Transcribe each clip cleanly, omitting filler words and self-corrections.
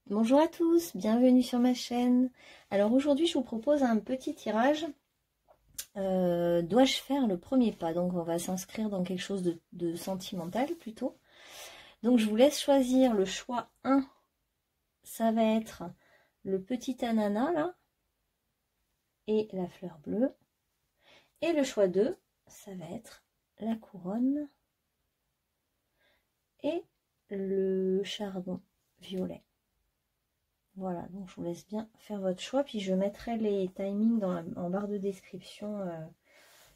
Bonjour à tous, bienvenue sur ma chaîne. Alors aujourd'hui je vous propose un petit tirage. Dois-je faire le premier pas? Donc on va s'inscrire dans quelque chose de sentimental plutôt. Donc je vous laisse choisir le choix 1. Ça va être le petit ananas là. Et la fleur bleue. Et le choix 2, ça va être la couronne. Et le chardon violet. Voilà, donc je vous laisse bien faire votre choix, puis je mettrai les timings en barre de description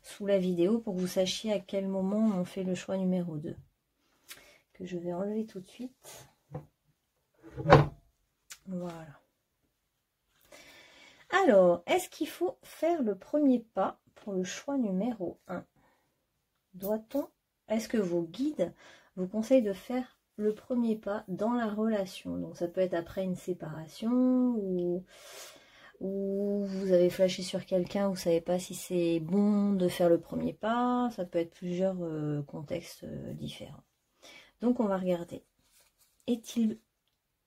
sous la vidéo pour que vous sachiez à quel moment on fait le choix numéro 2. Que je vais enlever tout de suite. Voilà. Alors, est-ce qu'il faut faire le premier pas pour le choix numéro 1? Est-ce que vos guides vous conseillent de faire le premier pas dans la relation? Donc ça peut être après une séparation ou vous avez flashé sur quelqu'un, vous ne savez pas si c'est bon de faire le premier pas. Ça peut être plusieurs contextes différents. Donc on va regarder. Est-il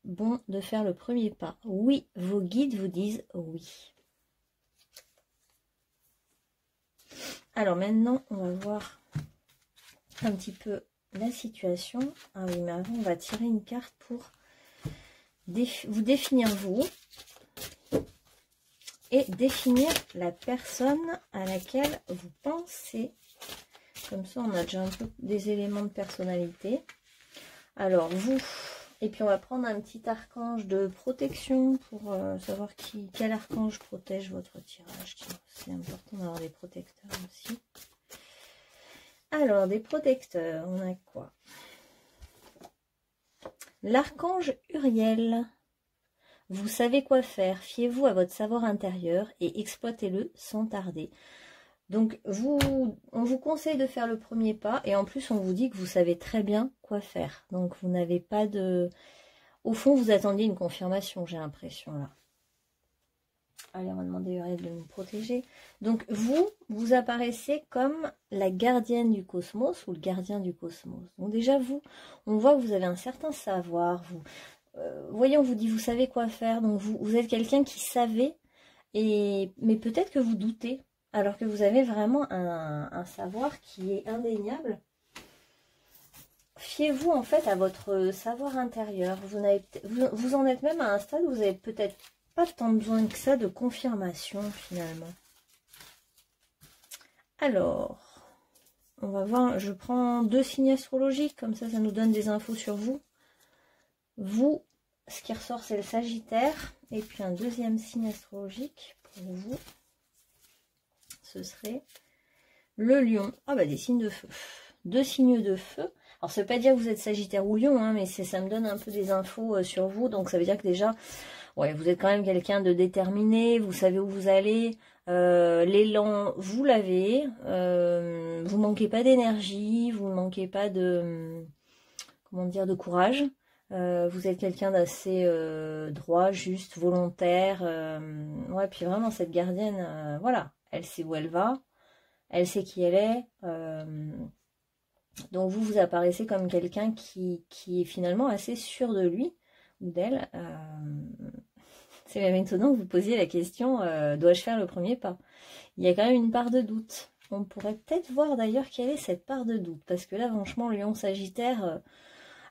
bon de faire le premier pas? Oui, vos guides vous disent oui. Alors maintenant, on va voir un petit peu la situation. Ah oui, mais avant, on va tirer une carte pour vous définir vous et définir la personne à laquelle vous pensez. Comme ça, on a déjà un peu des éléments de personnalité. Alors, vous, et puis on va prendre un petit archange de protection pour savoir quel archange protège votre tirage. C'est important d'avoir des protecteurs aussi. Alors, des protecteurs, on a quoi? L'archange Uriel. Vous savez quoi faire, fiez-vous à votre savoir intérieur et exploitez-le sans tarder. Donc, on vous conseille de faire le premier pas et en plus, on vous dit que vous savez très bien quoi faire. Donc, vous n'avez pas de... Au fond, vous attendiez une confirmation, j'ai l'impression, là. Allez, on va demander à Uriel de nous protéger. Donc, vous apparaissez comme la gardienne du cosmos ou le gardien du cosmos. Donc, déjà, on voit que vous avez un certain savoir. Voyez, on vous dit, vous savez quoi faire. Donc, vous êtes quelqu'un qui savait, mais peut-être que vous doutez, alors que vous avez vraiment un savoir qui est indéniable. Fiez-vous, en fait, à votre savoir intérieur. Vous en êtes même à un stade où vous avez peut-être pas tant besoin que ça de confirmation finalement. Alors, on va voir, je prends 2 signes astrologiques, comme ça nous donne des infos sur vous. Vous, ce qui ressort, c'est le Sagittaire, et puis un deuxième signe astrologique pour vous, ce serait le Lion. Ah bah des signes de feu. 2 signes de feu. Alors ça veut pas dire que vous êtes Sagittaire ou Lion, hein, mais ça me donne un peu des infos sur vous, donc ça veut dire que déjà... Ouais, vous êtes quand même quelqu'un de déterminé, vous savez où vous allez, l'élan, vous l'avez, vous manquez pas d'énergie, vous ne manquez pas de, comment dire, de courage. Vous êtes quelqu'un d'assez droit, juste, volontaire. Ouais, puis vraiment, cette gardienne, voilà, elle sait où elle va, elle sait qui elle est. Donc vous apparaissez comme quelqu'un qui est finalement assez sûr de lui ou d'elle. C'est même étonnant que vous posiez la question, dois-je faire le premier pas? Il y a quand même une part de doute. On pourrait peut-être voir d'ailleurs quelle est cette part de doute. Parce que là, franchement, Lion Sagittaire,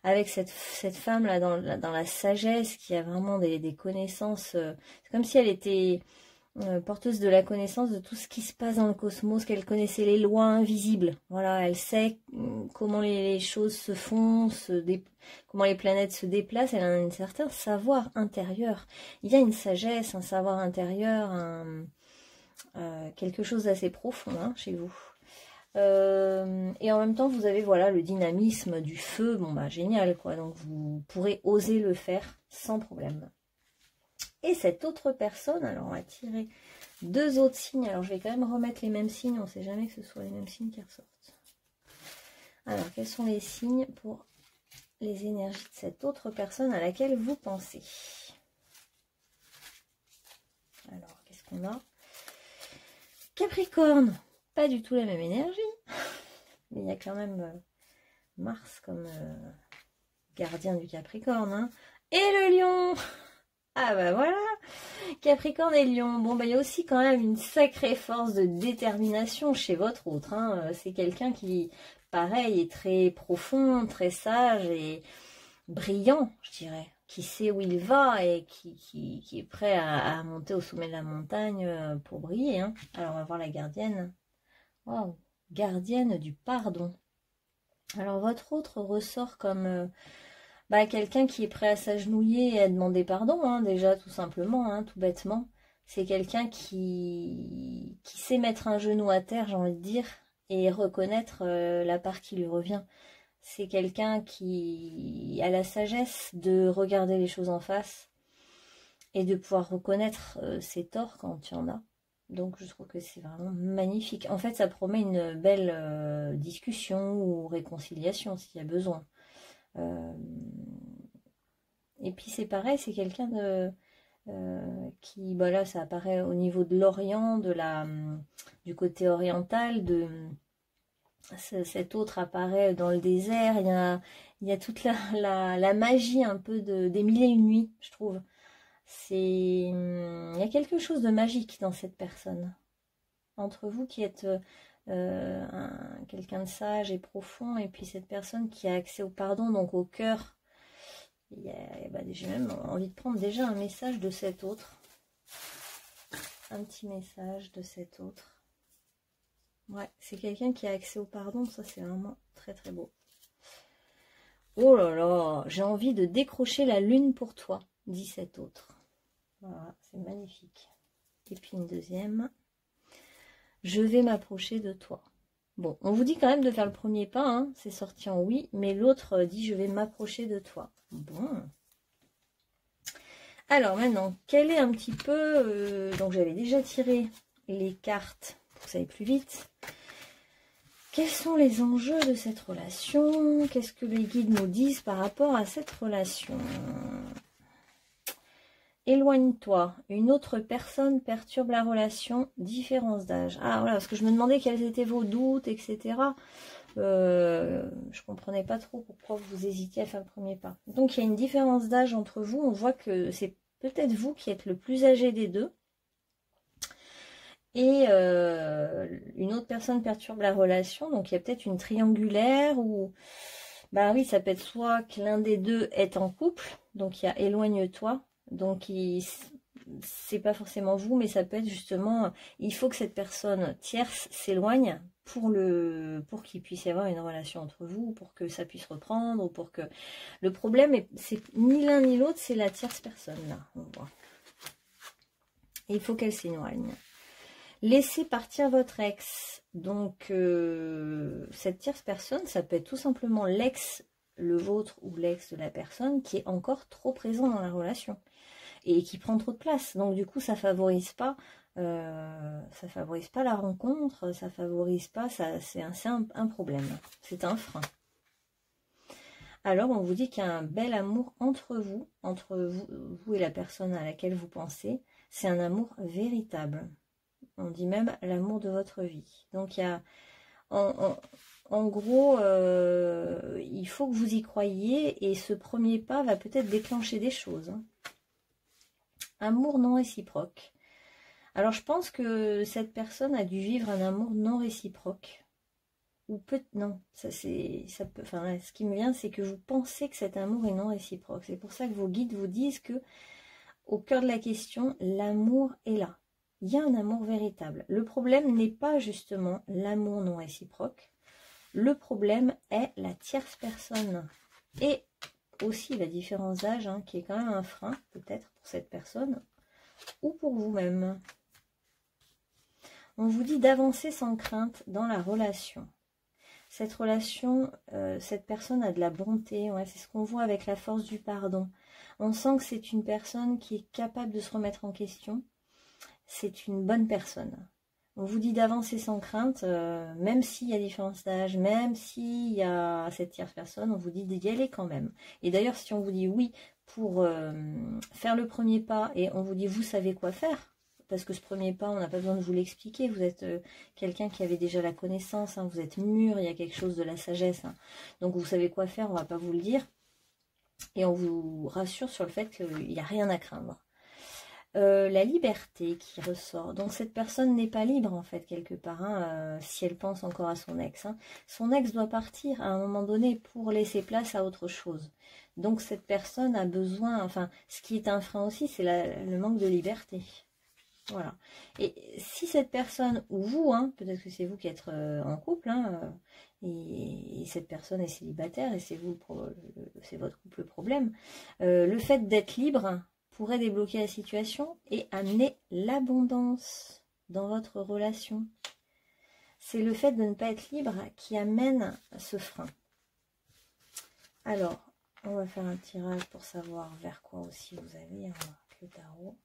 avec cette femme-là dans la sagesse, qui a vraiment des connaissances, c'est comme si elle était porteuse de la connaissance de tout ce qui se passe dans le cosmos, qu'elle connaissait les lois invisibles. Voilà, elle sait comment les choses se font, comment les planètes se déplacent. Elle a un certain savoir intérieur. Il y a une sagesse, un savoir intérieur, quelque chose d'assez profond hein, chez vous. Et en même temps, vous avez voilà le dynamisme du feu. Bon bah génial quoi. Donc vous pourrez oser le faire sans problème. Et cette autre personne, alors on va tirer 2 autres signes. Alors je vais quand même remettre les mêmes signes, on ne sait jamais que ce soit les mêmes signes qui ressortent. Alors quels sont les signes pour les énergies de cette autre personne à laquelle vous pensez? Alors qu'est-ce qu'on a? Capricorne, pas du tout la même énergie. Mais il y a quand même Mars comme gardien du Capricorne. Hein. Et le Lion. Ah bah voilà, Capricorne et Lion. Bon bah il y a aussi quand même une sacrée force de détermination chez votre autre. Hein. C'est quelqu'un qui, pareil, est très profond, très sage et brillant, je dirais. Qui sait où il va et qui est prêt à monter au sommet de la montagne pour briller. Hein. Alors on va voir la gardienne. Wow, gardienne du pardon. Alors votre autre ressort comme... bah, quelqu'un qui est prêt à s'agenouiller et à demander pardon, hein, déjà, tout simplement, hein, tout bêtement. C'est quelqu'un qui sait mettre un genou à terre, j'ai envie de dire, et reconnaître la part qui lui revient. C'est quelqu'un qui a la sagesse de regarder les choses en face et de pouvoir reconnaître ses torts quand il y en a. Donc je trouve que c'est vraiment magnifique. En fait, ça promet une belle discussion ou réconciliation s'il y a besoin. Et puis c'est pareil, c'est quelqu'un de qui, bah là, ça apparaît au niveau de l'Orient, du côté oriental, cet autre apparaît dans le désert. Il y a toute la magie un peu des mille et une nuits, je trouve. Il y a quelque chose de magique dans cette personne. Entre vous qui êtes quelqu'un de sage et profond, et puis cette personne qui a accès au pardon, donc au cœur. J'ai même envie de prendre déjà un message de cet autre. Un petit message de cet autre. Ouais, c'est quelqu'un qui a accès au pardon, ça c'est vraiment très très beau. Oh là là, j'ai envie de décrocher la lune pour toi, dit cet autre. Voilà, c'est magnifique. Et puis une deuxième. Je vais m'approcher de toi. Bon, on vous dit quand même de faire le premier pas, hein, c'est sorti en oui, mais l'autre dit je vais m'approcher de toi. Bon. Alors maintenant, quel est un petit peu... donc j'avais déjà tiré les cartes pour que ça aille plus vite. Quels sont les enjeux de cette relation? Qu'est-ce que les guides nous disent par rapport à cette relation? Éloigne-toi. Une autre personne perturbe la relation. Différence d'âge. Ah voilà, parce que je me demandais quels étaient vos doutes, etc. Je comprenais pas trop pourquoi vous hésitiez à faire le premier pas. Donc il y a une différence d'âge entre vous. On voit que c'est peut-être vous qui êtes le plus âgé des deux. Et une autre personne perturbe la relation. Donc il y a peut-être une triangulaire ou... Bah oui, ça peut être soit que l'un des deux est en couple. Donc il y a éloigne-toi. Donc c'est pas forcément vous, mais ça peut être justement... Il faut que cette personne tierce s'éloigne pour qu'il puisse y avoir une relation entre vous, pour que ça puisse reprendre, ou pour que... Le problème, c'est ni l'un ni l'autre, c'est la tierce personne, là, on voit. Et il faut qu'elle s'éloigne. Laissez partir votre ex. Donc, cette tierce personne, ça peut être tout simplement l'ex, le vôtre ou l'ex de la personne, qui est encore trop présent dans la relation. Et qui prend trop de place. Donc, du coup, ça favorise pas... ça favorise pas la rencontre, ça favorise pas, c'est un problème, c'est un frein. Alors on vous dit qu'il y a un bel amour entre vous et la personne à laquelle vous pensez, c'est un amour véritable. On dit même l'amour de votre vie. Donc il y a, en gros, il faut que vous y croyiez et ce premier pas va peut-être déclencher des choses. Hein. Amour non réciproque. Alors, je pense que cette personne a dû vivre un amour non réciproque. Ou non, ça peut, enfin, ce qui me vient, c'est que vous pensez que cet amour est non réciproque. C'est pour ça que vos guides vous disent que, au cœur de la question, l'amour est là. Il y a un amour véritable. Le problème n'est pas justement l'amour non réciproque. Le problème est la tierce personne. Et aussi la différence d'âge, hein, qui est quand même un frein, peut-être, pour cette personne, ou pour vous-même. On vous dit d'avancer sans crainte dans la relation. Cette relation, cette personne a de la bonté. Ouais, c'est ce qu'on voit avec la force du pardon. On sent que c'est une personne qui est capable de se remettre en question. C'est une bonne personne. On vous dit d'avancer sans crainte, même s'il y a différence d'âge, même s'il y a cette tierce personne, on vous dit d'y aller quand même. Et d'ailleurs, si on vous dit oui pour faire le premier pas et on vous dit vous savez quoi faire, parce que ce premier pas, on n'a pas besoin de vous l'expliquer. Vous êtes quelqu'un qui avait déjà la connaissance, hein, vous êtes mûr, il y a quelque chose de la sagesse. Hein. Donc vous savez quoi faire, on ne va pas vous le dire. Et on vous rassure sur le fait qu'il n'y a rien à craindre. La liberté qui ressort. Donc cette personne n'est pas libre en fait quelque part, hein, si elle pense encore à son ex. Hein. Son ex doit partir à un moment donné pour laisser place à autre chose. Donc cette personne a besoin, enfin ce qui est un frein aussi, c'est le manque de liberté. Voilà. Et si cette personne, ou vous, hein, peut-être que c'est vous qui êtes en couple, hein, et cette personne est célibataire, et c'est vous, c'est votre couple le problème, le fait d'être libre pourrait débloquer la situation et amener l'abondance dans votre relation. C'est le fait de ne pas être libre qui amène ce frein. Alors, on va faire un tirage pour savoir vers quoi aussi vous allez, hein, avec le tarot.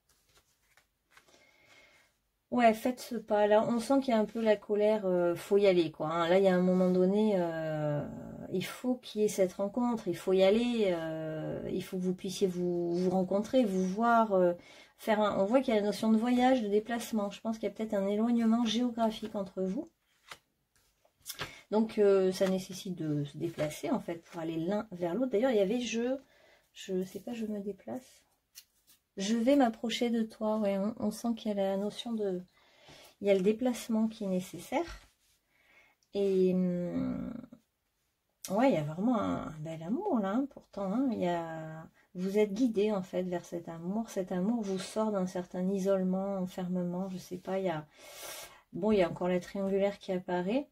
Ouais, faites ce pas. Là, on sent qu'il y a un peu la colère, faut y aller, quoi. Hein. Là, il y a un moment donné, il faut qu'il y ait cette rencontre, il faut y aller, il faut que vous puissiez vous rencontrer, vous voir, faire un... On voit qu'il y a la notion de voyage, de déplacement. Je pense qu'il y a peut-être un éloignement géographique entre vous. Donc, ça nécessite de se déplacer, en fait, pour aller l'un vers l'autre. D'ailleurs, il y avait je sais pas, je me déplace. Je vais m'approcher de toi, ouais, on sent qu'il y a la notion de... Il y a le déplacement qui est nécessaire. Et ouais, il y a vraiment un bel amour là, hein, pourtant. Hein, il y a... Vous êtes guidé en fait vers cet amour. Cet amour vous sort d'un certain isolement, enfermement, je sais pas. Il y a... Bon, il y a encore la triangulaire qui apparaît.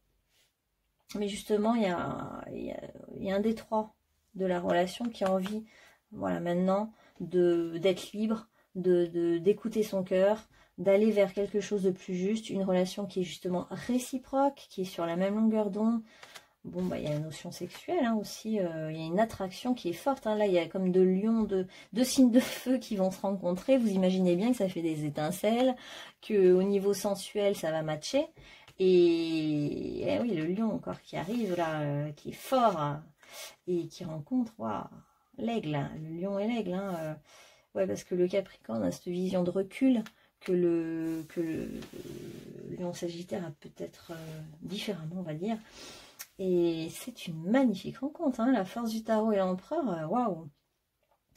Mais justement, il y a un des trois de la relation qui a envie, voilà, maintenant, d'être libre, d'écouter son cœur, d'aller vers quelque chose de plus juste, une relation qui est justement réciproque, qui est sur la même longueur d'onde. Bon, bah, il y a une notion sexuelle hein, aussi, il y a une attraction qui est forte. Hein. Là, il y a comme deux lions, deux signes de feu qui vont se rencontrer. Vous imaginez bien que ça fait des étincelles, qu'au niveau sensuel, ça va matcher. Et oui, le lion encore qui arrive là, qui est fort hein, et qui rencontre l'aigle, hein, le lion et l'aigle. Hein, ouais, parce que le Capricorne a cette vision de recul que le lion Sagittaire a peut-être différemment, on va dire. Et c'est une magnifique rencontre, hein, la force du tarot et l'empereur, waouh!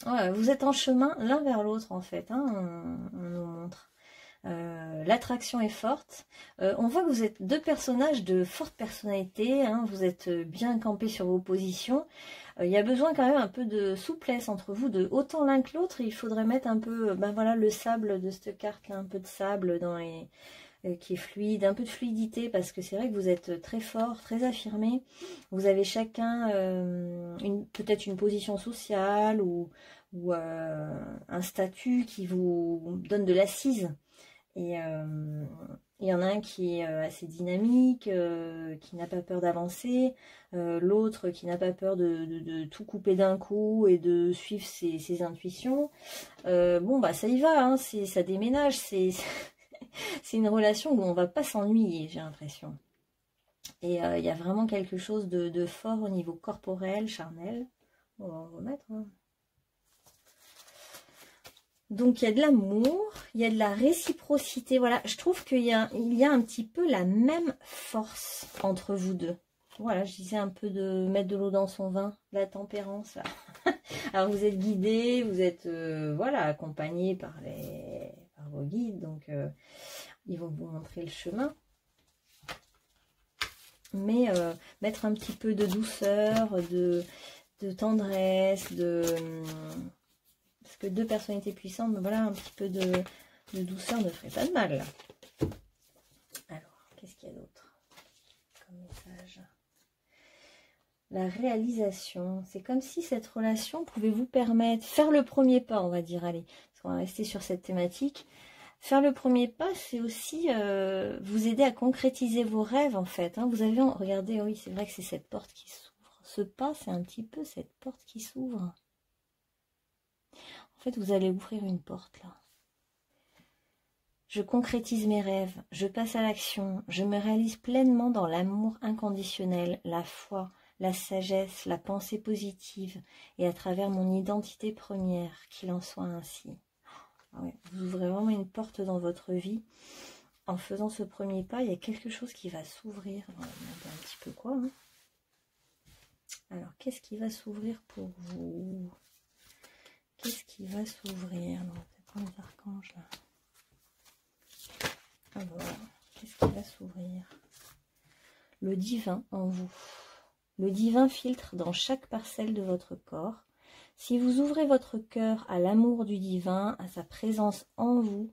Ouais, vous êtes en chemin l'un vers l'autre en fait, hein, on nous montre. L'attraction est forte. On voit que vous êtes deux personnages de forte personnalité, hein, vous êtes bien campés sur vos positions. Il y a besoin quand même un peu de souplesse entre vous, de autant l'un que l'autre. Il faudrait mettre un peu, ben voilà, le sable de cette carte, là, un peu de sable dans les... qui est fluide, un peu de fluidité, parce que c'est vrai que vous êtes très fort, très affirmé. Vous avez chacun peut-être une position sociale ou un statut qui vous donne de l'assise. Et il y en a un qui est assez dynamique, qui n'a pas peur d'avancer, l'autre qui n'a pas peur de tout couper d'un coup et de suivre ses intuitions. Bon, bah ça y va, hein, ça déménage, c'est une relation où on va pas s'ennuyer, j'ai l'impression. Et il y a vraiment quelque chose de fort au niveau corporel, charnel. On va en remettre, hein. Donc il y a de l'amour, il y a de la réciprocité, voilà, je trouve qu'il y a un petit peu la même force entre vous deux. Voilà, je disais un peu de mettre de l'eau dans son vin, la tempérance. Là. Alors vous êtes guidé, vous êtes voilà, accompagné par vos guides, donc ils vont vous montrer le chemin. Mais mettre un petit peu de douceur, de tendresse, parce que deux personnalités puissantes, mais voilà, un petit peu de douceur ne ferait pas de mal. Alors, qu'est-ce qu'il y a d'autre comme message? La réalisation, c'est comme si cette relation pouvait vous permettre, faire le premier pas, on va dire, allez, parce qu'on va rester sur cette thématique. Faire le premier pas, c'est aussi vous aider à concrétiser vos rêves, en fait. Hein. Vous avez, regardez, oui, c'est vrai que c'est cette porte qui s'ouvre. Ce pas, c'est un petit peu cette porte qui s'ouvre. En fait, vous allez ouvrir une porte, là. Je concrétise mes rêves, je passe à l'action, je me réalise pleinement dans l'amour inconditionnel, la foi, la sagesse, la pensée positive, et à travers mon identité première, qu'il en soit ainsi. Ouais, vous ouvrez vraiment une porte dans votre vie. En faisant ce premier pas, il y a quelque chose qui va s'ouvrir. On va regarder un petit peu quoi. Hein. Alors, qu'est-ce qui va s'ouvrir pour vous? Qu'est-ce qui va s'ouvrir? On va peut-être prendre les archanges là. Ah voilà. Qu'est-ce qui va s'ouvrir? Le divin en vous. Le divin filtre dans chaque parcelle de votre corps. Si vous ouvrez votre cœur à l'amour du divin, à sa présence en vous,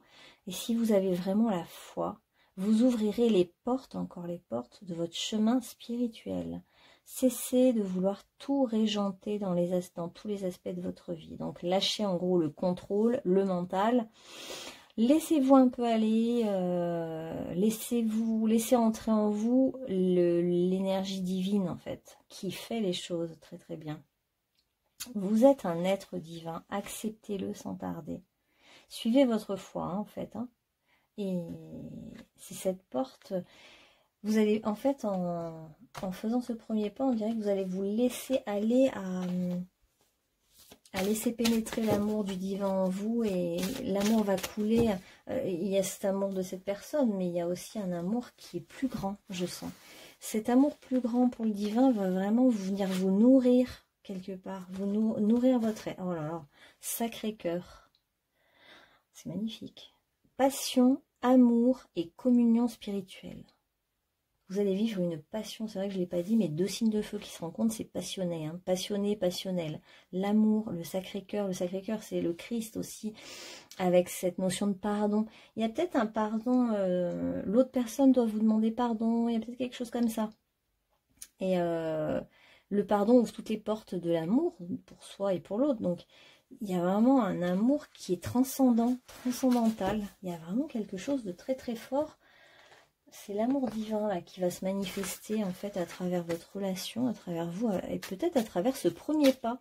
et si vous avez vraiment la foi, vous ouvrirez les portes, encore les portes, de votre chemin spirituel. Cessez de vouloir tout régenter dans tous les aspects de votre vie. Donc lâchez en gros le contrôle, le mental. Laissez-vous un peu aller, laissez entrer en vous l'énergie divine en fait, qui fait les choses très très bien. Vous êtes un être divin, acceptez-le sans tarder. Suivez votre foi en fait, et c'est cette porte. Vous allez en fait en faisant ce premier pas, on dirait que vous allez vous laisser aller à laisser pénétrer l'amour du divin en vous, et l'amour va couler. Il y a cet amour de cette personne, mais il y a aussi un amour qui est plus grand, je sens. Cet amour plus grand pour le divin va vraiment venir vous nourrir quelque part, vous nourrir votre... Oh là là, Sacré-Cœur. C'est magnifique. Passion, amour et communion spirituelle. Vous allez vivre une passion, c'est vrai que je ne l'ai pas dit, mais 2 signes de feu qui se rencontrent, c'est passionné, passionné, passionnel. L'amour, le Sacré-Cœur c'est le Christ aussi, avec cette notion de pardon. Il y a peut-être un pardon, l'autre personne doit vous demander pardon, il y a peut-être quelque chose comme ça. Et le pardon ouvre toutes les portes de l'amour, pour soi et pour l'autre, donc il y a vraiment un amour qui est transcendantal, il y a vraiment quelque chose de très très fort. C'est l'amour divin là qui va se manifester en fait à travers votre relation, à travers vous, et peut-être à travers ce premier pas.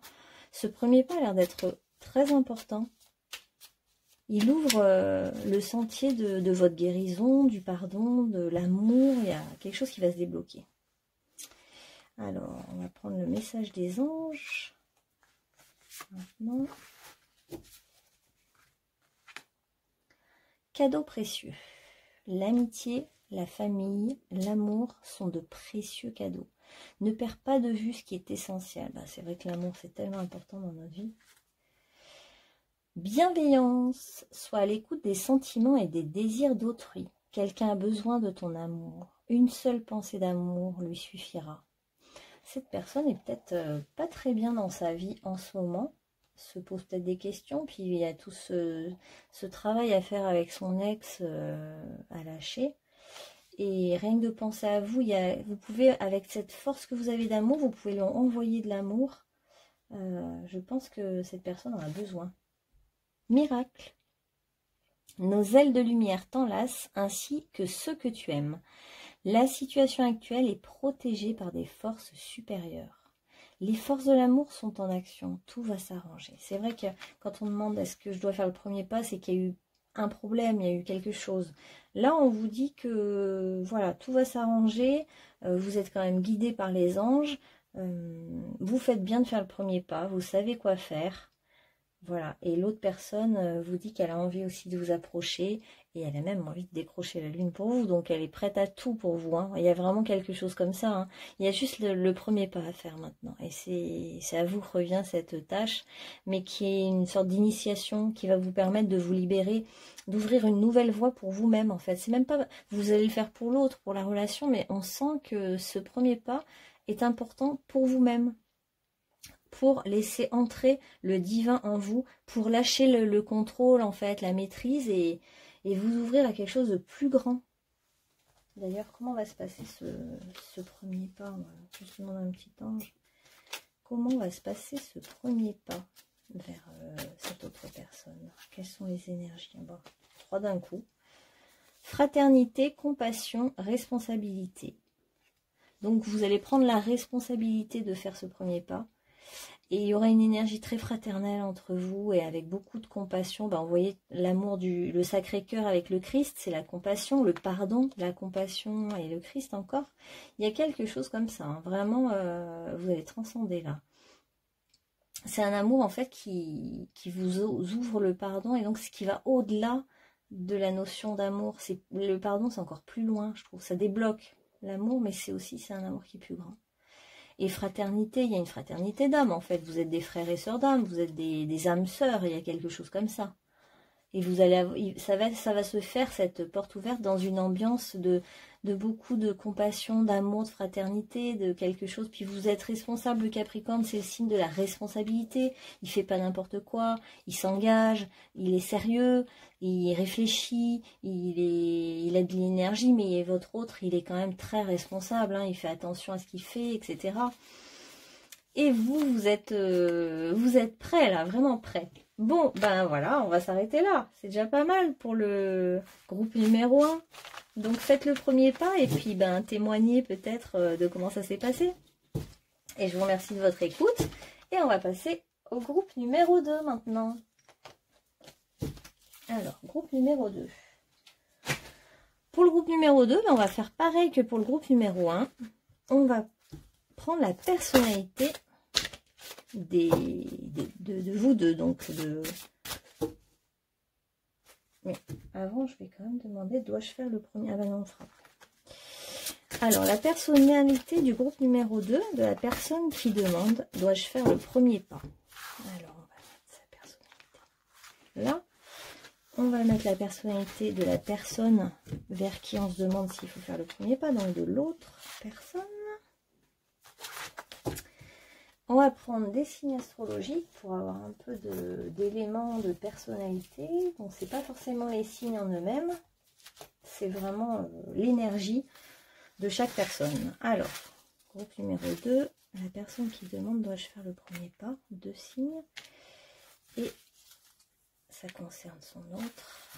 Ce premier pas a l'air d'être très important. Il ouvre le sentier de votre guérison, du pardon, de l'amour. Il y a quelque chose qui va se débloquer. Alors, on va prendre le message des anges. Maintenant. Cadeau précieux. L'amitié, la famille, l'amour sont de précieux cadeaux. Ne perds pas de vue ce qui est essentiel. C'est vrai que l'amour, c'est tellement important dans notre vie. Bienveillance, sois à l'écoute des sentiments et des désirs d'autrui. Quelqu'un a besoin de ton amour. Une seule pensée d'amour lui suffira. Cette personne est peut-être pas très bien dans sa vie en ce moment, se pose peut-être des questions, puis il y a tout ce travail à faire avec son ex à lâcher. Et rien que de penser à vous, vous pouvez, avec cette force que vous avez d'amour, vous pouvez lui envoyer de l'amour. Je pense que cette personne en a besoin. Miracle. Nos ailes de lumière t'enlacent ainsi que ceux que tu aimes. La situation actuelle est protégée par des forces supérieures. Les forces de l'amour sont en action. Tout va s'arranger. C'est vrai que quand on demande est-ce que je dois faire le premier pas, c'est qu'il y a eu un problème, il y a eu quelque chose. Là, on vous dit que voilà, tout va s'arranger. Vous êtes quand même guidé par les anges. Vous faites bien de faire le premier pas. Vous savez quoi faire. Voilà, et l'autre personne vous dit qu'elle a envie aussi de vous approcher, et elle a même envie de décrocher la lune pour vous, donc elle est prête à tout pour vous. Il y a vraiment quelque chose comme ça. Il y a juste le premier pas à faire maintenant, et c'est à vous que revient cette tâche, mais qui est une sorte d'initiation qui va vous permettre de vous libérer, d'ouvrir une nouvelle voie pour vous-même en fait. C'est même pas, vous allez le faire pour l'autre, pour la relation, mais on sent que ce premier pas est important pour vous-même, pour laisser entrer le divin en vous, pour lâcher le contrôle, en fait, la maîtrise, et vous ouvrir à quelque chose de plus grand. D'ailleurs, comment va se passer ce premier pas? Je me demande un petit ange. Comment va se passer ce premier pas vers cette autre personne? Quelles sont les énergies? 3 d'un coup. Fraternité, compassion, responsabilité. Donc, vous allez prendre la responsabilité de faire ce premier pas. Et il y aura une énergie très fraternelle entre vous, et avec beaucoup de compassion. Vous voyez l'amour le Sacré-Cœur avec le Christ, c'est la compassion, le pardon, la compassion et le Christ encore. Il y a quelque chose comme ça, vraiment, vous allez transcender là. C'est un amour en fait qui vous ouvre le pardon, et donc ce qui va au-delà de la notion d'amour. Le pardon, c'est encore plus loin, je trouve. Ça débloque l'amour, mais c'est un amour qui est plus grand. Et fraternité, il y a une fraternité d'âme en fait. Vous êtes des frères et sœurs d'âme, vous êtes des âmes sœurs, il y a quelque chose comme ça. Et vous allez, ça va se faire, cette porte ouverte, dans une ambiance de beaucoup de compassion, d'amour, de fraternité, de quelque chose. Puis vous êtes responsable, le Capricorne, c'est le signe de la responsabilité. Il fait pas n'importe quoi, il s'engage, il est sérieux, il réfléchit, il a de l'énergie, mais votre autre, il est quand même très responsable, hein, il fait attention à ce qu'il fait, etc. Et vous êtes prêts là, vraiment prêts. Bon, ben voilà, on va s'arrêter là. C'est déjà pas mal pour le groupe numéro 1. Donc faites le premier pas et puis ben témoignez peut-être de comment ça s'est passé. Et je vous remercie de votre écoute. Et on va passer au groupe numéro 2 maintenant. Alors, groupe numéro 2. Pour le groupe numéro 2, ben, on va faire pareil que pour le groupe numéro 1. On va prendre la personnalité de vous deux, donc mais avant je vais quand même demander, dois-je faire le premier? Ah ben non, on fera. Alors la personnalité du groupe numéro 2, de la personne qui demande, dois-je faire le premier pas? Alors on va mettre sa personnalité là, on va mettre la personnalité de la personne vers qui on se demande s'il faut faire le premier pas, donc de l'autre personne. On va prendre des signes astrologiques pour avoir un peu d'éléments de personnalité. Donc, ce n'est pas forcément les signes en eux-mêmes, c'est vraiment l'énergie de chaque personne. Alors, groupe numéro 2, la personne qui demande, dois-je faire le premier pas? 2 signes. Et ça concerne son autre.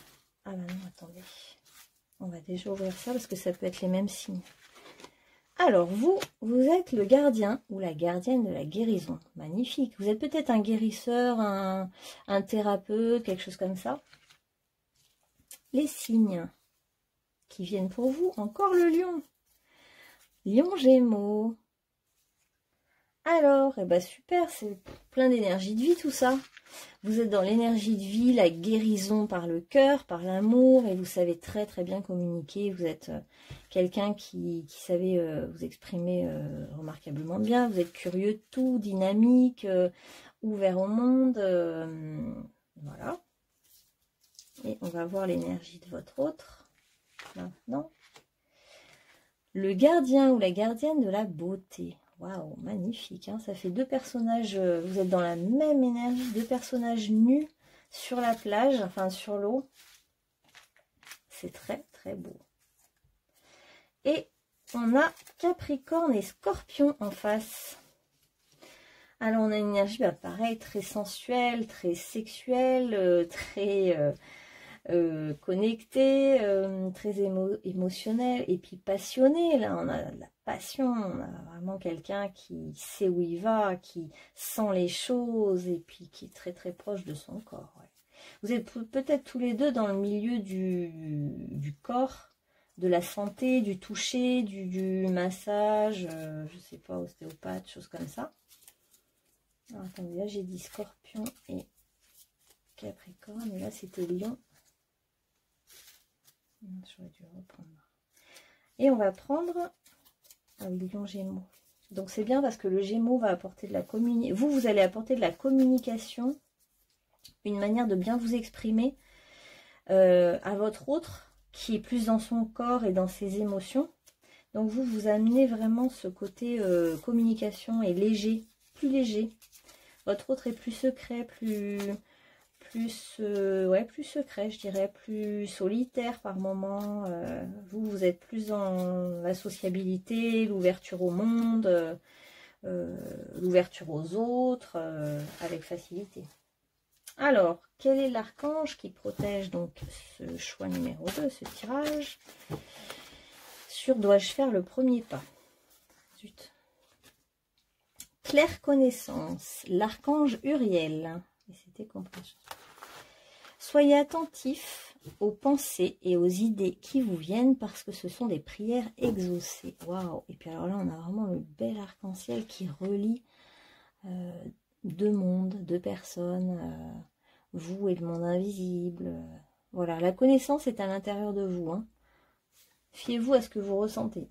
Ah bah non, attendez. On va déjà ouvrir ça parce que ça peut être les mêmes signes. Alors, vous êtes le gardien ou la gardienne de la guérison. Magnifique. Vous êtes peut-être un guérisseur, un thérapeute, quelque chose comme ça. Les signes qui viennent pour vous, encore le lion. Lion Gémeaux. Alors, eh ben super, c'est plein d'énergie de vie tout ça. Vous êtes dans l'énergie de vie, la guérison par le cœur, par l'amour, et vous savez très très bien communiquer. Vous êtes quelqu'un qui savait vous exprimer remarquablement bien. Vous êtes curieux de tout, dynamique, ouvert au monde. Voilà. Et on va voir l'énergie de votre autre maintenant. Le gardien ou la gardienne de la beauté. Waouh, magnifique, hein, ça fait 2 personnages, vous êtes dans la même énergie, 2 personnages nus sur la plage, enfin sur l'eau. C'est très très beau. Et on a Capricorne et Scorpion en face. Alors on a une énergie, bah, pareil, très sensuelle, très sexuelle, très connectée, très émotionnelle et puis passionnée. Là on a de la passion, on a vraiment quelqu'un qui sait où il va, qui sent les choses et puis qui est très très proche de son corps. Ouais. Vous êtes peut-être tous les deux dans le milieu du corps, de la santé, du toucher, du massage, je sais pas, ostéopathe, choses comme ça. Alors, attendez, là j'ai dit Scorpion et Capricorne, et là c'était Lion. J'aurais dû reprendre. Et on va prendre Lion Gémeaux. Donc c'est bien parce que le Gémeaux va apporter de la communication. Vous allez apporter de la communication, une manière de bien vous exprimer à votre autre qui est plus dans son corps et dans ses émotions. Donc vous amenez vraiment ce côté communication et léger, plus léger. Votre autre est plus secret, plus secret, je dirais, plus solitaire par moment. Vous êtes plus dans la sociabilité, l'ouverture au monde, l'ouverture aux autres, avec facilité. Alors, quel est l'archange qui protège donc ce choix numéro 2, ce tirage? Sur dois-je faire le premier pas? Zut. Claire connaissance, l'archange Uriel. Et c'était compréhension. Soyez attentifs aux pensées et aux idées qui vous viennent parce que ce sont des prières exaucées. Waouh! Et puis alors là, on a vraiment le bel arc-en-ciel qui relie 2 mondes, 2 personnes, vous et le monde invisible. Voilà, la connaissance est à l'intérieur de vous. Hein. Fiez-vous à ce que vous ressentez.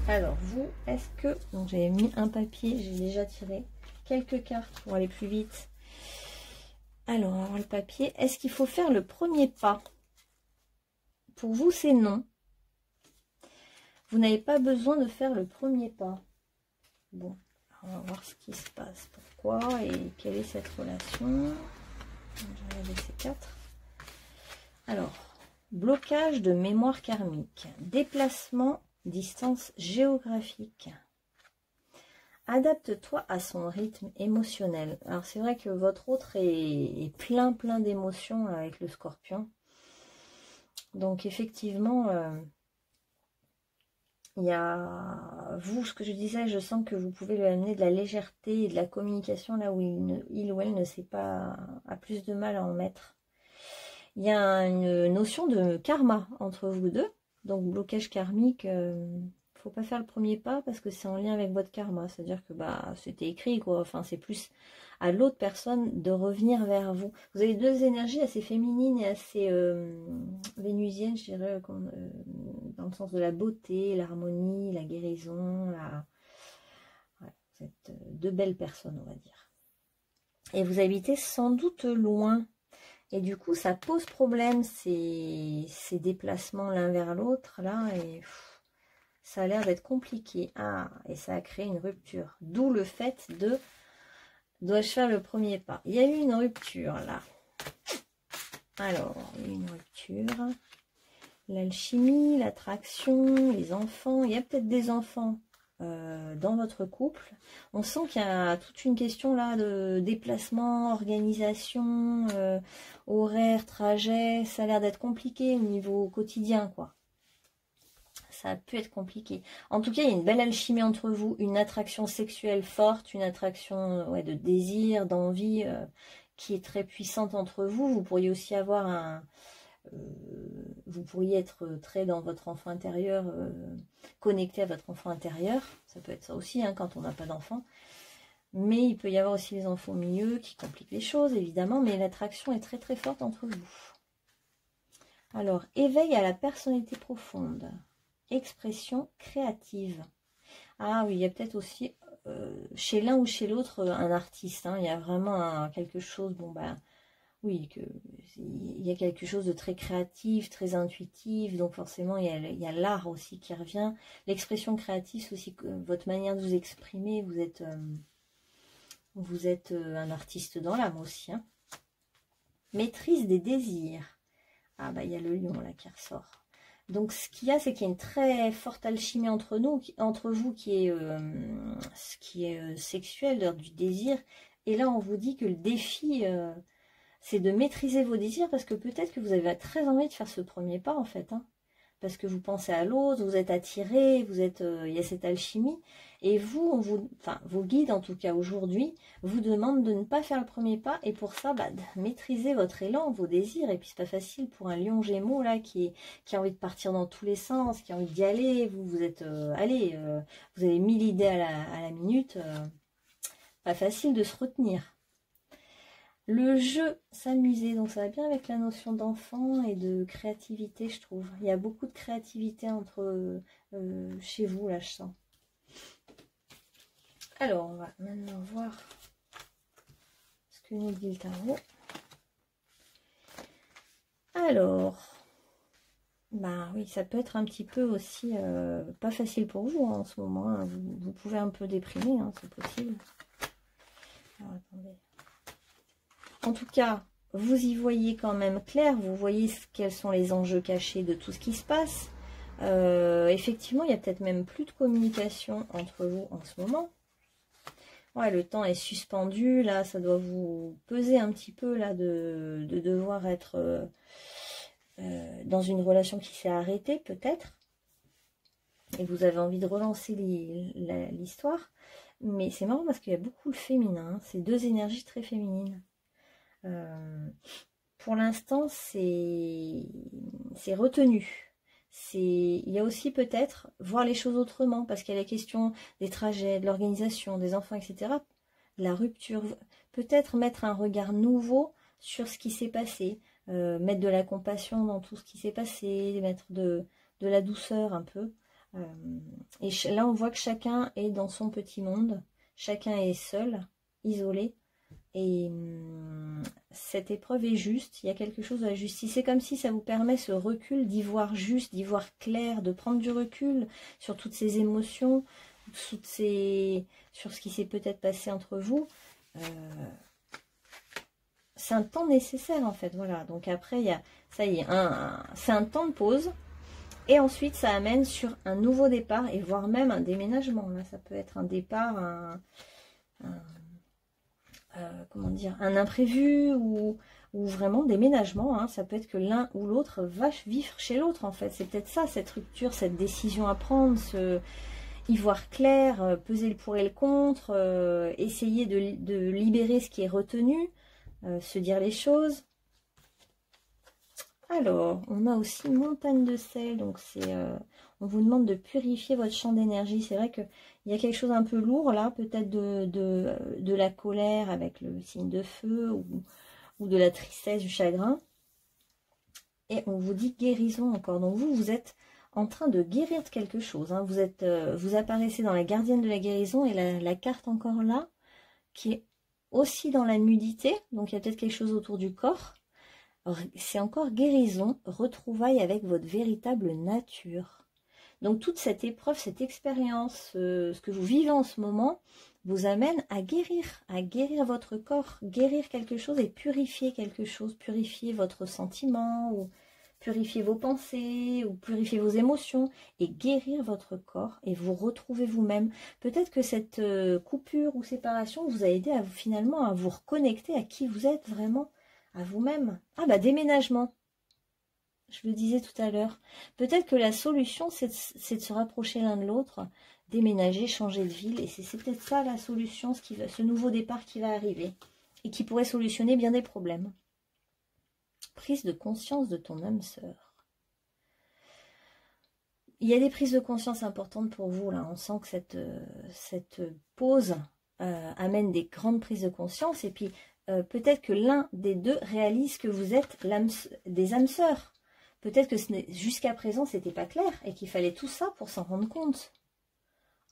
Alors, vous, est-ce que... Donc, j'avais mis un papier, j'ai déjà tiré quelques cartes pour aller plus vite. Alors, on va voir le papier. Est-ce qu'il faut faire le premier pas? Pour vous, c'est non. Vous n'avez pas besoin de faire le premier pas. Bon, on va voir ce qui se passe. Pourquoi et quelle est cette relation? Je vais regarder ces quatre. Alors, blocage de mémoire karmique. Déplacement, distance géographique. Adapte-toi à son rythme émotionnel. Alors, c'est vrai que votre autre est plein d'émotions avec le scorpion. Donc, effectivement... il y a, vous, ce que je disais, je sens que vous pouvez lui amener de la légèreté et de la communication là où il ou elle ne sait pas, a plus de mal à en mettre. Il y a une notion de karma entre vous deux, donc blocage karmique, faut pas faire le premier pas parce que c'est en lien avec votre karma, c'est-à-dire que bah c'était écrit quoi, enfin c'est plus à l'autre personne de revenir vers vous. Vous avez deux énergies assez féminines et assez vénusiennes, je dirais, dans le sens de la beauté, l'harmonie, la guérison. Ouais, vous êtes deux belles personnes, on va dire. Et vous habitez sans doute loin. Et du coup, ça pose problème, ces déplacements l'un vers l'autre, là, et ça a l'air d'être compliqué. Ah, et ça a créé une rupture. D'où le fait de... Dois-je faire le premier pas? Il y a eu une rupture, là. Alors, il y a eu une rupture. L'alchimie, l'attraction, les enfants. Il y a peut-être des enfants dans votre couple. On sent qu'il y a toute une question là de déplacement, organisation, horaire, trajet. Ça a l'air d'être compliqué au niveau quotidien, quoi. Ça a pu être compliqué. En tout cas, il y a une belle alchimie entre vous, une attraction sexuelle forte, une attraction de désir, d'envie qui est très puissante entre vous. Vous pourriez aussi avoir un... vous pourriez être très dans votre enfant intérieur, connecté à votre enfant intérieur. Ça peut être ça aussi hein, quand on n'a pas d'enfant. Mais il peut y avoir aussi les enfants au milieu qui compliquent les choses, évidemment. Mais l'attraction est très forte entre vous. Alors, éveil à la personnalité profonde. Expression créative. Ah oui, il y a peut-être aussi chez l'un ou chez l'autre un artiste. Hein, il y a vraiment quelque chose, bon ben oui, il y a quelque chose de très créatif, très intuitif, donc forcément il y a l'art aussi qui revient. L'expression créative, c'est aussi votre manière de vous exprimer, vous êtes un artiste dans l'âme aussi. Hein. Maîtrise des désirs. Ah bah il y a le lion là qui ressort. Donc ce qu'il y a, c'est qu'il y a une très forte alchimie entre vous qui est sexuel, du désir. Et là, on vous dit que le défi, c'est de maîtriser vos désirs parce que peut-être que vous avez très envie de faire ce premier pas en fait. Hein, parce que vous pensez à l'autre, vous êtes attiré, il y a cette alchimie. Et vous, vos guides en tout cas aujourd'hui, vous demandent de ne pas faire le premier pas. Et pour ça, maîtriser votre élan, vos désirs. Et puis c'est pas facile pour un lion gémeaux là qui a envie de partir dans tous les sens, qui a envie d'y aller. Vous êtes, vous avez 1000 idées à la minute. Pas facile de se retenir. Le jeu, s'amuser, donc ça va bien avec la notion d'enfant et de créativité, je trouve. Il y a beaucoup de créativité chez vous, là, je sens. Alors, on va maintenant voir ce que nous dit le tarot. Alors, oui, ça peut être un petit peu aussi pas facile pour vous hein, en ce moment. Hein. Vous pouvez un peu déprimer, hein, c'est possible. Alors, attendez. En tout cas, vous y voyez quand même clair, vous voyez quels sont les enjeux cachés de tout ce qui se passe. Effectivement, il y a peut-être même plus de communication entre vous en ce moment. Ouais, le temps est suspendu, là, ça doit vous peser un petit peu là de devoir être dans une relation qui s'est arrêtée, peut-être. Et vous avez envie de relancer l'histoire. Mais c'est marrant parce qu'il y a beaucoup le féminin, hein, c'est deux énergies très féminines. Pour l'instant, c'est retenu. Il y a aussi peut-être voir les choses autrement, parce qu'il y a la question des trajets, de l'organisation, des enfants, etc. La rupture. Peut-être mettre un regard nouveau sur ce qui s'est passé, mettre de la compassion dans tout ce qui s'est passé, mettre de la douceur un peu. Et là, on voit que chacun est dans son petit monde. Chacun est seul, isolé. Et cette épreuve est juste. Il y a quelque chose de la justice. C'est comme si ça vous permet ce recul, d'y voir juste, d'y voir clair, de prendre du recul sur toutes ces émotions, sur ce qui s'est peut-être passé entre vous. C'est un temps nécessaire, en fait. Voilà. Donc après, il y a, ça y est, c'est un temps de pause. Et ensuite, ça amène sur un nouveau départ, et voire même un déménagement. Là, ça peut être un départ, comment dire, un imprévu ou vraiment déménagement. Hein. Ça peut être que l'un ou l'autre va vivre chez l'autre, en fait. C'est peut-être ça, cette rupture, cette décision à prendre, y voir clair, peser le pour et le contre, essayer de libérer ce qui est retenu, se dire les choses. Alors, on a aussi montagne de sel, donc on vous demande de purifier votre champ d'énergie. C'est vrai qu'il y a quelque chose un peu lourd là, peut-être de la colère avec le signe de feu ou de la tristesse, du chagrin. Et on vous dit guérison encore. Donc vous êtes en train de guérir de quelque chose. Hein. Vous apparaissez dans la gardienne de la guérison et la carte encore là, qui est aussi dans la nudité. Donc il y a peut-être quelque chose autour du corps. C'est encore guérison, retrouvaille avec votre véritable nature. Donc toute cette épreuve, cette expérience, ce que vous vivez en ce moment, vous amène à guérir votre corps, guérir quelque chose et purifier quelque chose, purifier votre sentiment, ou purifier vos pensées, ou purifier vos émotions, et guérir votre corps, et vous retrouver vous-même. Peut-être que cette coupure ou séparation vous a aidé finalement à vous reconnecter à qui vous êtes vraiment, à vous-même. Ah bah déménagement, je le disais tout à l'heure. Peut-être que la solution c'est de se rapprocher l'un de l'autre, déménager, changer de ville, et c'est peut-être ça la solution, ce nouveau départ qui va arriver, et qui pourrait solutionner bien des problèmes. Prise de conscience de ton âme sœur. Il y a des prises de conscience importantes pour vous là, on sent que cette pause amène des grandes prises de conscience, et puis peut-être que l'un des deux réalise que vous êtes des âmes sœurs. Peut-être que jusqu'à présent, c'était pas clair et qu'il fallait tout ça pour s'en rendre compte.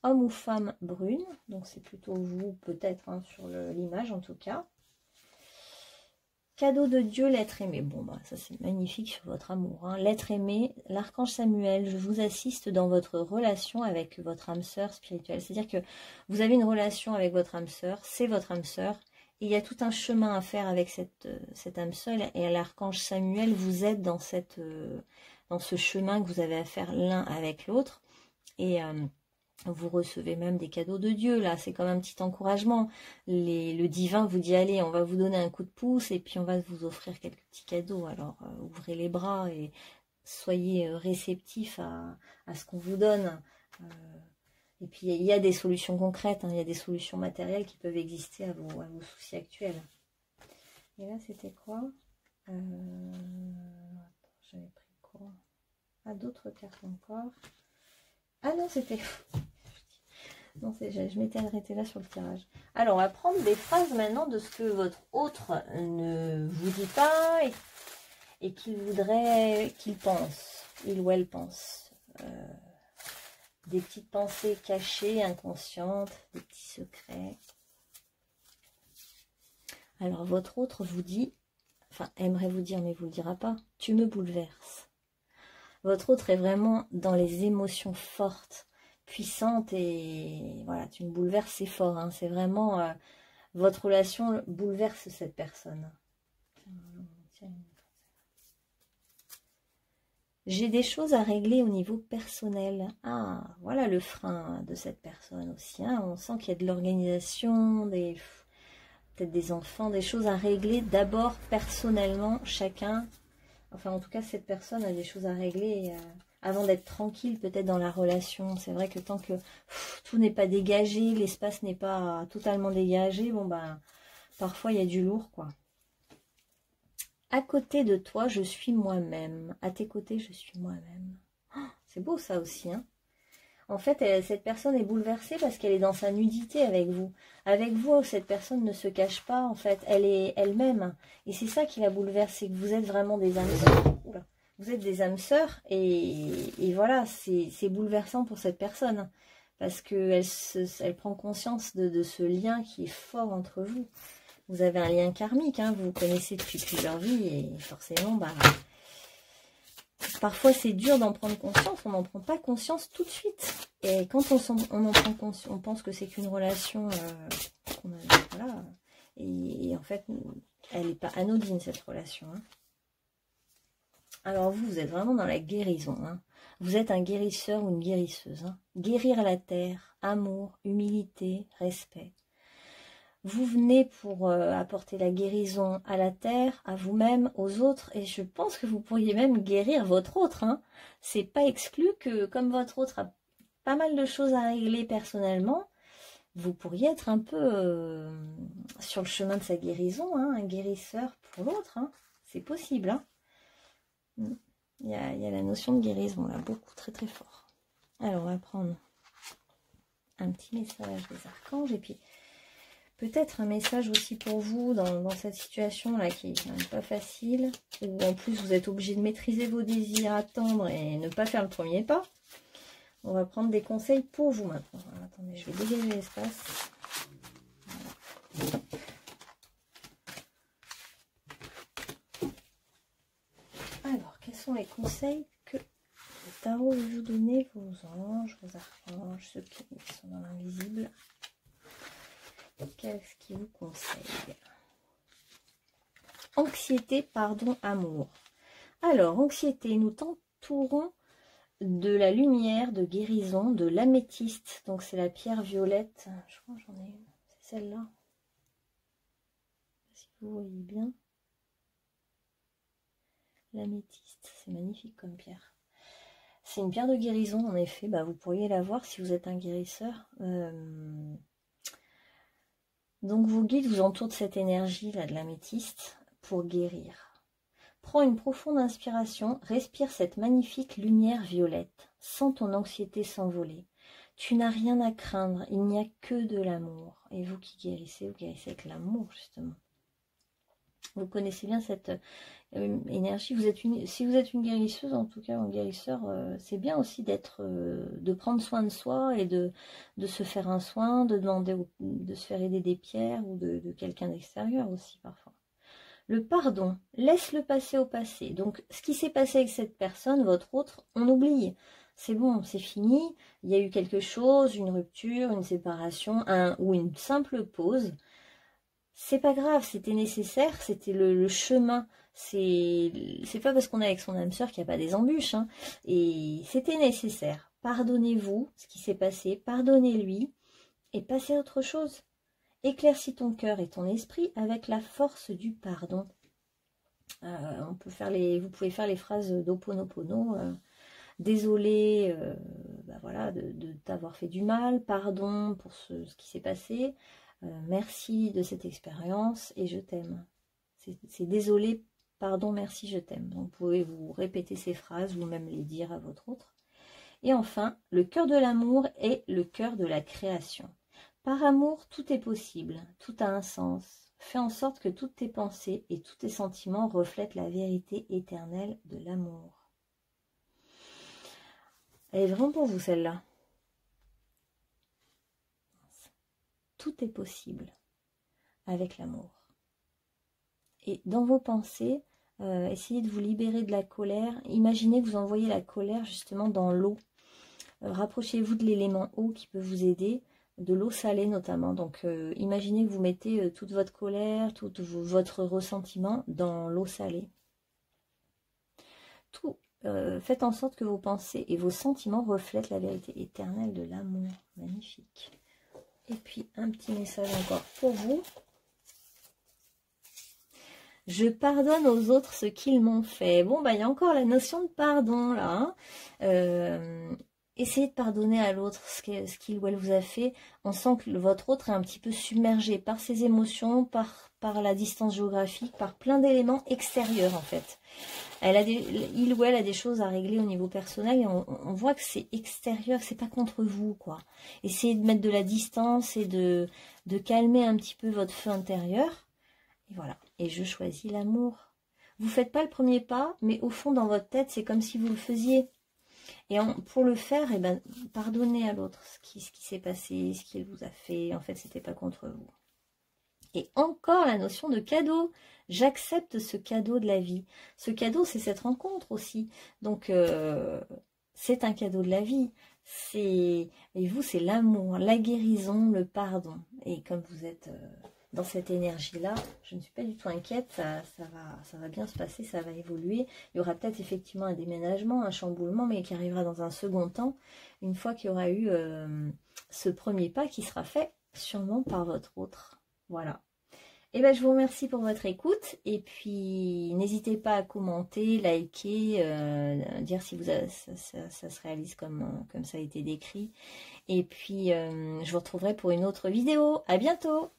Homme ou femme brune, donc c'est plutôt vous peut-être hein, sur l'image en tout cas. Cadeau de Dieu, l'être aimé. Bon, bah ça c'est magnifique sur votre amour. Hein. L'être aimé, l'archange Samuel, je vous assiste dans votre relation avec votre âme sœur spirituelle. C'est-à-dire que vous avez une relation avec votre âme sœur, c'est votre âme sœur. Et il y a tout un chemin à faire avec cette âme sœur. Et l'archange Samuel vous aide dans ce chemin que vous avez à faire l'un avec l'autre. Et vous recevez même des cadeaux de Dieu. Là, c'est comme un petit encouragement. Le divin vous dit, allez, on va vous donner un coup de pouce. Et puis, on va vous offrir quelques petits cadeaux. Alors, ouvrez les bras et soyez réceptifs à ce qu'on vous donne. Et puis, il y a des solutions concrètes, hein, il y a des solutions matérielles qui peuvent exister à vos soucis actuels. Et là, c'était quoi j'avais pris quoi? Ah, d'autres cartes encore. Ah non, c'était... non, je m'étais arrêtée là sur le tirage. Alors, on va prendre des phrases maintenant de ce que votre autre ne vous dit pas et qu'il voudrait qu'il pense, il ou elle pense. Des petites pensées cachées, inconscientes, des petits secrets. Alors, votre autre vous dit, enfin, aimerait vous dire, mais vous ne le dira pas, tu me bouleverses. Votre autre est vraiment dans les émotions fortes, puissantes, et voilà, tu me bouleverses, c'est fort. Hein, c'est vraiment, votre relation bouleverse cette personne. J'ai des choses à régler au niveau personnel. Ah, voilà le frein de cette personne aussi. Hein. On sent qu'il y a de l'organisation, peut-être des enfants, des choses à régler d'abord personnellement, chacun. Enfin, en tout cas, cette personne a des choses à régler avant d'être tranquille peut-être dans la relation. C'est vrai que tant que tout n'est pas dégagé, l'espace n'est pas totalement dégagé, bon ben, parfois il y a du lourd, quoi. À côté de toi, je suis moi-même. À tes côtés, je suis moi-même. Oh, c'est beau ça aussi. Hein. En fait, cette personne est bouleversée parce qu'elle est dans sa nudité avec vous. Avec vous, cette personne ne se cache pas. En fait, elle est elle-même. Et c'est ça qui la bouleverse, c'est que vous êtes vraiment des âmes sœurs. Oula, vous êtes des âmes sœurs et voilà, c'est bouleversant pour cette personne parce qu'elle elle prend conscience de ce lien qui est fort entre vous. Vous avez un lien karmique, hein, vous vous connaissez depuis plusieurs vies et forcément, bah, parfois c'est dur d'en prendre conscience, on n'en prend pas conscience tout de suite. Et quand on en prend conscience, on pense que c'est qu'une relation, voilà, et en fait, elle n'est pas anodine cette relation. Hein. Alors vous êtes vraiment dans la guérison. Hein. Vous êtes un guérisseur ou une guérisseuse. Hein. Guérir la terre, amour, humilité, respect. Vous venez pour apporter la guérison à la terre, à vous-même, aux autres. Et je pense que vous pourriez même guérir votre autre. Hein. C'est pas exclu que comme votre autre a pas mal de choses à régler personnellement, vous pourriez être un peu sur le chemin de sa guérison. Hein, un guérisseur pour l'autre. Hein. C'est possible. Hein. Il y a la notion de guérison là, beaucoup, très très fort. Alors on va prendre un petit message des archanges et puis peut-être un message aussi pour vous dans cette situation là qui n'est pas facile, où en plus vous êtes obligé de maîtriser vos désirs, attendre et ne pas faire le premier pas. On va prendre des conseils pour vous maintenant. Alors, attendez, je vais dégager l'espace. Voilà. Alors, quels sont les conseils que le tarot veut vous donner, vos anges, vos archanges, ceux qui sont dans l'invisible? Qu'est-ce qu'ils vous conseillent? Anxiété, pardon, amour. Alors, anxiété, nous t'entourons de la lumière, de guérison, de l'améthyste. Donc, c'est la pierre violette. Je crois que j'en ai une. C'est celle-là. Si vous voyez bien. L'améthyste, c'est magnifique comme pierre. C'est une pierre de guérison, en effet. Bah, vous pourriez la voir si vous êtes un guérisseur. Donc, vos guides vous entourent de cette énergie-là de l'améthyste pour guérir. Prends une profonde inspiration, respire cette magnifique lumière violette. Sens ton anxiété s'envoler. Tu n'as rien à craindre, il n'y a que de l'amour. Et vous qui guérissez, vous guérissez avec l'amour, justement. Vous connaissez bien cette énergie. Si vous êtes une guérisseuse, en tout cas un guérisseur, c'est bien aussi de prendre soin de soi et de se faire un soin, de demander de se faire aider des pierres ou de quelqu'un d'extérieur aussi parfois. Le pardon, laisse-le passer au passé. Donc ce qui s'est passé avec cette personne, votre autre, on oublie. C'est bon, c'est fini, il y a eu quelque chose, une rupture, une séparation, ou une simple pause. C'est pas grave, c'était nécessaire, c'était le chemin. C'est pas parce qu'on est avec son âme sœur qu'il n'y a pas des embûches. Hein. Et c'était nécessaire. Pardonnez-vous ce qui s'est passé, pardonnez-lui et passez à autre chose. Éclaircis ton cœur et ton esprit avec la force du pardon. Vous pouvez faire les phrases d'Ho'oponopono. Désolé voilà, de t'avoir fait du mal, pardon pour ce qui s'est passé. Merci de cette expérience et je t'aime. C'est désolé, pardon, merci, je t'aime. Donc vous pouvez vous répéter ces phrases ou même les dire à votre autre. Et enfin, le cœur de l'amour est le cœur de la création. Par amour, tout est possible, tout a un sens. Fais en sorte que toutes tes pensées et tous tes sentiments reflètent la vérité éternelle de l'amour. Elle est vraiment pour vous celle-là. Tout est possible avec l'amour. Et dans vos pensées, essayez de vous libérer de la colère. Imaginez que vous envoyez la colère justement dans l'eau. Rapprochez-vous de l'élément eau qui peut vous aider, de l'eau salée notamment. Donc imaginez que vous mettez toute votre colère, tout votre ressentiment dans l'eau salée. Faites en sorte que vos pensées et vos sentiments reflètent la vérité éternelle de l'amour. Magnifique. Et puis, un petit message encore pour vous. Je pardonne aux autres ce qu'ils m'ont fait. Bon, bah, il y a encore la notion de pardon, là. Hein. Essayez de pardonner à l'autre ce qu'il ou elle vous a fait. On sent que votre autre est un petit peu submergé par ses émotions, par la distance géographique, par plein d'éléments extérieurs, en fait. Il ou elle a des choses à régler au niveau personnel et on voit que c'est extérieur, que c'est pas contre vous, quoi. Essayez de mettre de la distance et de calmer un petit peu votre feu intérieur. Et voilà. Et je choisis l'amour. Vous ne faites pas le premier pas, mais au fond, dans votre tête, c'est comme si vous le faisiez. Et pour le faire, eh ben, pardonnez à l'autre ce qui s'est passé, ce qu'il vous a fait. En fait, c'était pas contre vous. Et encore la notion de cadeau. J'accepte ce cadeau de la vie. Ce cadeau, c'est cette rencontre aussi. Donc, c'est un cadeau de la vie. Et vous, c'est l'amour, la guérison, le pardon. Et comme vous êtes dans cette énergie-là, je ne suis pas du tout inquiète. Ça va bien se passer, ça va évoluer. Il y aura peut-être effectivement un déménagement, un chamboulement, mais qui arrivera dans un second temps, une fois qu'il y aura eu ce premier pas qui sera fait sûrement par votre autre. Voilà. Et ben, je vous remercie pour votre écoute. Et puis, n'hésitez pas à commenter, liker, dire si ça se réalise comme ça a été décrit. Et puis, je vous retrouverai pour une autre vidéo. À bientôt!